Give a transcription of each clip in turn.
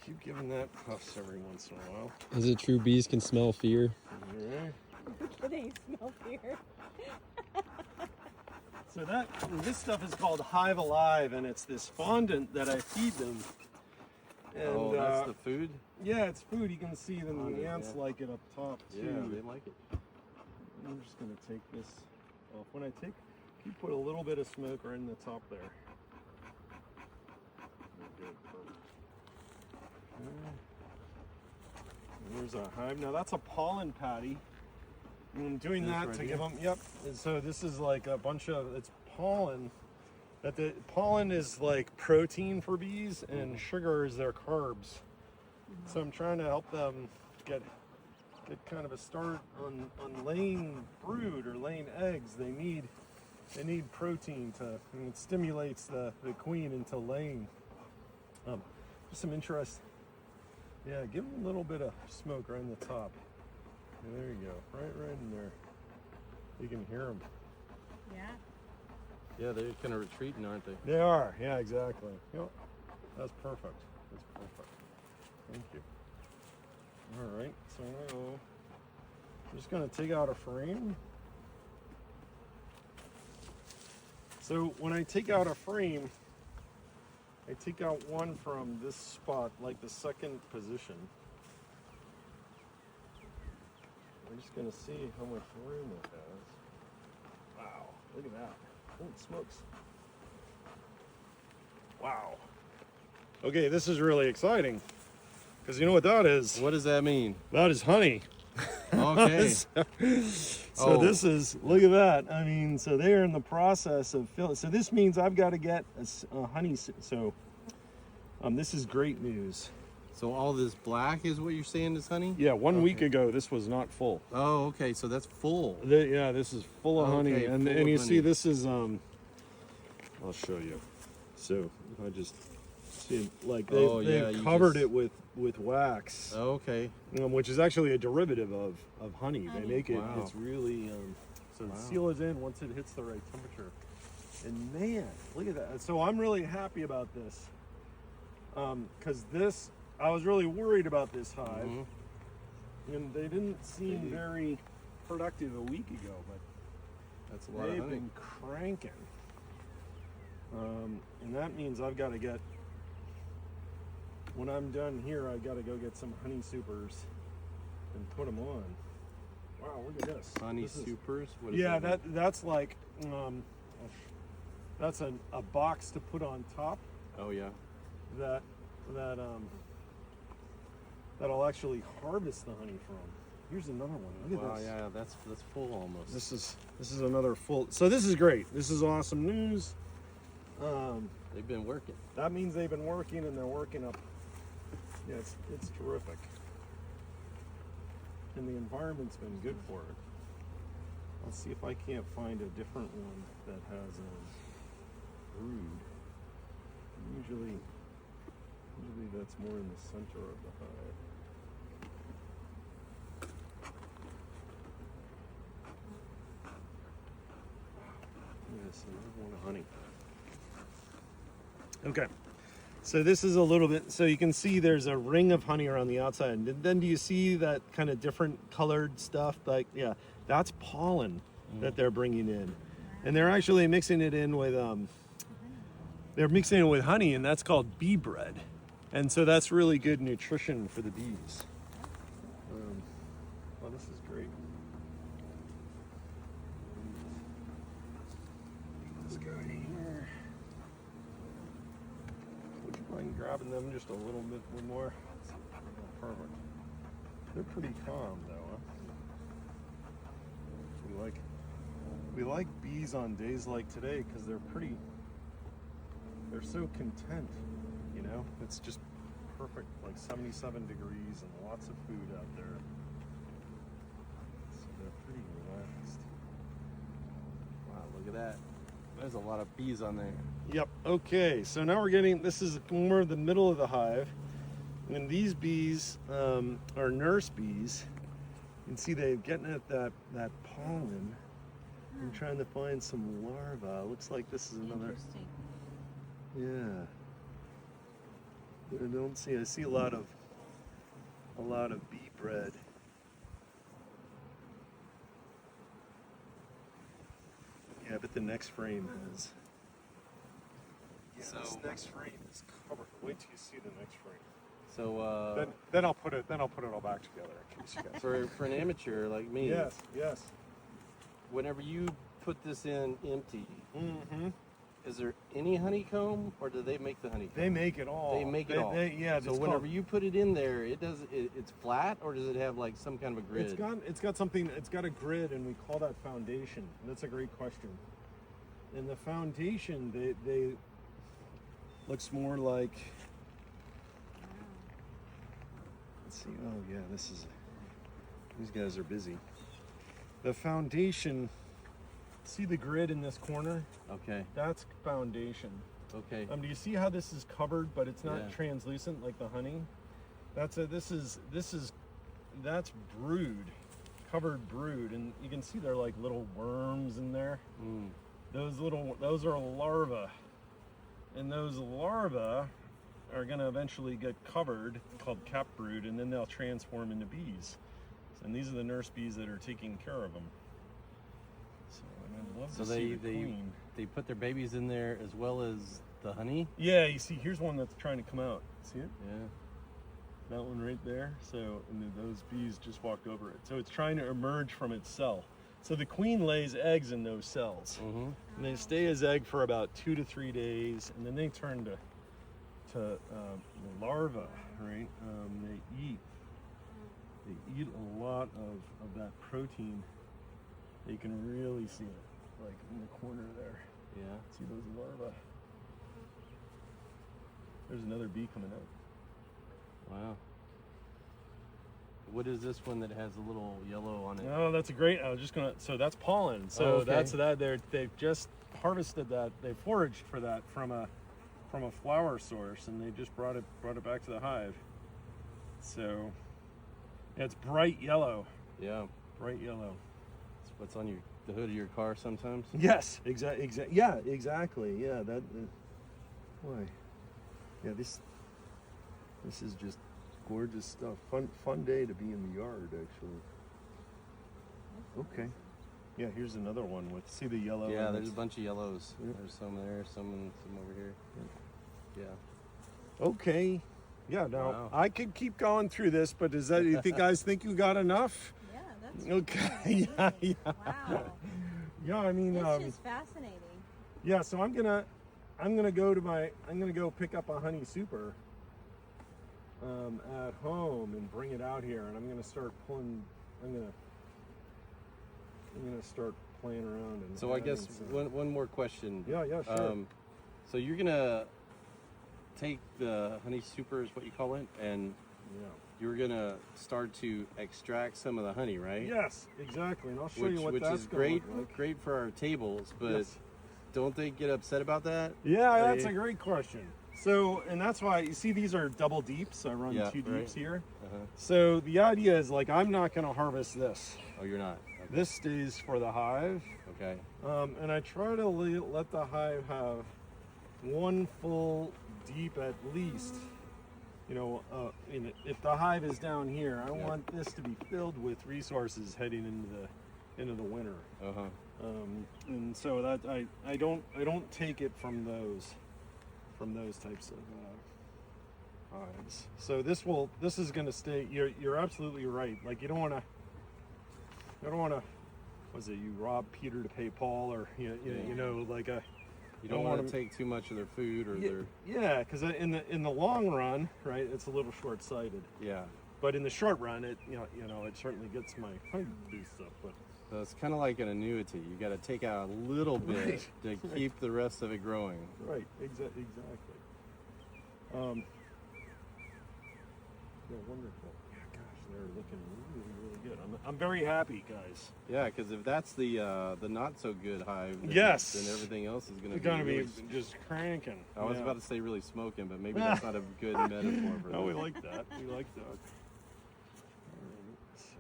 Keep giving that puffs every once in a while. Is it true bees can smell fear? Yeah. They smell fear. So this stuff is called Hive Alive, and it's this fondant that I feed them. And, that's the food? Yeah, it's food. You can see them. The ants yeah. like it up top too. Yeah, they like it. I'm just gonna take this off. When I you put a little bit of smoke right in the top there. There's a hive. Now that's a pollen patty. I'm doing that to give them. Yep. And so this is like a bunch of it's pollen. That the pollen is like protein for bees, and sugar is their carbs. So I'm trying to help them get kind of a start on laying brood or laying eggs. They need protein and it stimulates the queen into laying. Just some interest. Yeah, give them a little bit of smoke right in the top. Yeah, there you go, right in there. You can hear them. Yeah. Yeah, they're kind of retreating, aren't they? They are. Yeah, exactly. Yep. That's perfect. That's perfect. Thank you. All right. So I'm just going to take out a frame. So when I take out a frame, I take out one from this spot, like the second position. I'm just going to see how much room it has. Wow, look at that. Holy smokes. Wow. Okay, this is really exciting. Because you know what that is? What does that mean? That is honey. Okay. So this is, look at that. I mean, so they're in the process of filling. So this means I've got to get a honey. So this is great news. So all this black is what you're saying is honey? Yeah, 1 week ago, this was not full. Oh, okay. So that's full. Yeah, this is full of honey. Okay, And full you of see honey. this is, I'll show you. So I just see, like they've covered it with wax. Oh, okay. Which is actually a derivative of honey. They make it, Wow. it's really, so seal it in once it hits the right temperature. And man, look at that. So I'm really happy about this. Because I was really worried about this hive. And they didn't seem very productive a week ago, but That's a lot of they've honey. been cranking. And that means I've got to get, when I'm done here, I've got to go get some honey supers and put them on. Wow, look at this. Honey supers? What is Yeah, that? that's like, that's a box to put on top Oh, yeah. that'll actually harvest the honey from. Here's another one. Look at Wow, this. yeah, that's full almost. This is another full. So this is great. This is awesome news. They've been working. That means they've been working and they're working up. Yeah, it's terrific. And the environment's been good for it. Let's see if I can't find a different one that has a brood. Usually that's more in the center of the hive. Yes, another one of honey. Okay, so this is a little bit, so you can see there's a ring of honey around the outside. And then do you see that kind of different colored stuff? Like, yeah, that's pollen that they're bringing in. And they're actually mixing it in with, honey, and that's called bee bread. And so that's really good nutrition for the bees. Oh, this is great. This guy here. Would you mind grabbing them just a little bit more? Perfect. They're pretty calm though, huh? We like bees on days like today because they're so content, you know? It's just perfect, like 77 degrees and lots of food out there. So they're pretty relaxed. Wow, look at that. There's a lot of bees on there. Yep, okay, so now we're getting, this is more the middle of the hive. And these bees are nurse bees. You can see they're getting at that pollen. I'm trying to find some larvae. Looks like this is another. Interesting. Yeah. I don't see. I see a lot of bee bread. Yeah, but the next frame has. Yeah, So- this next frame is covered. Wait till you see the next frame. So Then I'll put it all back together in case you guys. for an amateur like me, Yes. whenever you put this in empty, Mm-hmm. is there any honeycomb, or do they make the honeycomb? They make it all. They make it all. Yeah. So whenever you put it in there, it's flat, or does it have like some kind of a grid? It's got something. It's got a grid, and we call that foundation. That's a great question. And the foundation, they looks more like. Let's see. Oh yeah, these guys are busy. The foundation. See the grid in this corner? Okay. That's foundation. Okay. Do you see how this is covered, but it's not Yeah. translucent like the honey? That's brood, covered brood, and you can see they're like little worms in there. Mm. Those are larvae, and those larvae are gonna eventually get covered, called cap brood, and then they'll transform into bees. And these are the nurse bees that are taking care of them. So I'd love So to see they the queen. they put their babies in there as well as the honey. Yeah, you see, here's one that's trying to come out. See it? Yeah. That one right there. So, and then those bees just walked over it. So it's trying to emerge from its cell. So the queen lays eggs in those cells, Mm-hmm. and they stay as egg for about 2 to 3 days, and then they turn to the larvae, right? They eat a lot of that protein. You can really see it, like in the corner there. Yeah. See those larvae? There's another bee coming out. Wow. What is this one that has a little yellow on it? Oh, that's a great. I was just gonna. So that's pollen. So Oh, okay. that's that. They've just harvested that. They foraged for that from a flower source, and they just brought it back to the hive. So yeah, it's bright yellow. Yeah. Bright yellow. It's what's on the hood of your car sometimes. Yes. Yeah. Exactly. Yeah. That. Why? Yeah. This is just gorgeous stuff. Fun day to be in the yard, actually. Okay. Yeah, here's another one with, see the yellow? Yeah, and there's a it's- bunch of yellows. Yeah. There's some there, some over here. Yeah. Okay. Yeah, now Wow. I could keep going through this, but is that, you guys think you got enough? Yeah, that's Okay. Yeah. Wow. Yeah, I mean, This is fascinating. yeah, so I'm gonna go pick up a honey super at home and bring it out here, and I'm gonna start pulling. I'm gonna start playing around. And So I adding guess some- one more question. Yeah, sure. So you're gonna take the honey super, is what you call it, and Yeah. you're gonna start to extract some of the honey, right? Yes, exactly, and I'll show you what which that's is gonna great, look like. great for our tables. But Yes. don't they get upset about that? Yeah, that's They- a great question. So, and that's why you see these are double deeps. I run Yeah, 2 right. deeps here. Uh-huh. So the idea is like I'm not going to harvest this. Oh, you're not. Okay. This stays for the hive, Okay. and I try to let the hive have one full deep at least. You know, if the hive is down here, I Yeah. want this to be filled with resources heading into the winter. Uh huh. And so that I don't take it from those types of hives. So this is going to stay. You're absolutely right. Like you don't want to. Was it you rob Peter to pay Paul, or you know like a. You don't want to take too much of their food or their. Yeah, because in the long run, right, it's a little short-sighted. Yeah. But in the short run, it it certainly gets my honey boost up. But So it's kind of like an annuity. You got to take out a little bit Right, to keep the rest of it growing. right, exactly. Yeah, wonderful. Yeah, gosh, they're looking really good. I'm very happy, guys. Yeah, because if that's the not so good hive, then, Yes. then everything else is going It's to gonna be really, just cranking. I was Yeah. about to say really smoking, but maybe that's not a good metaphor for No, we that. like that. We like that. Alright, so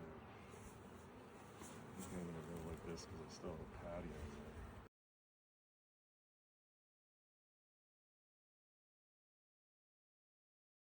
I'm gonna go like this because I still have a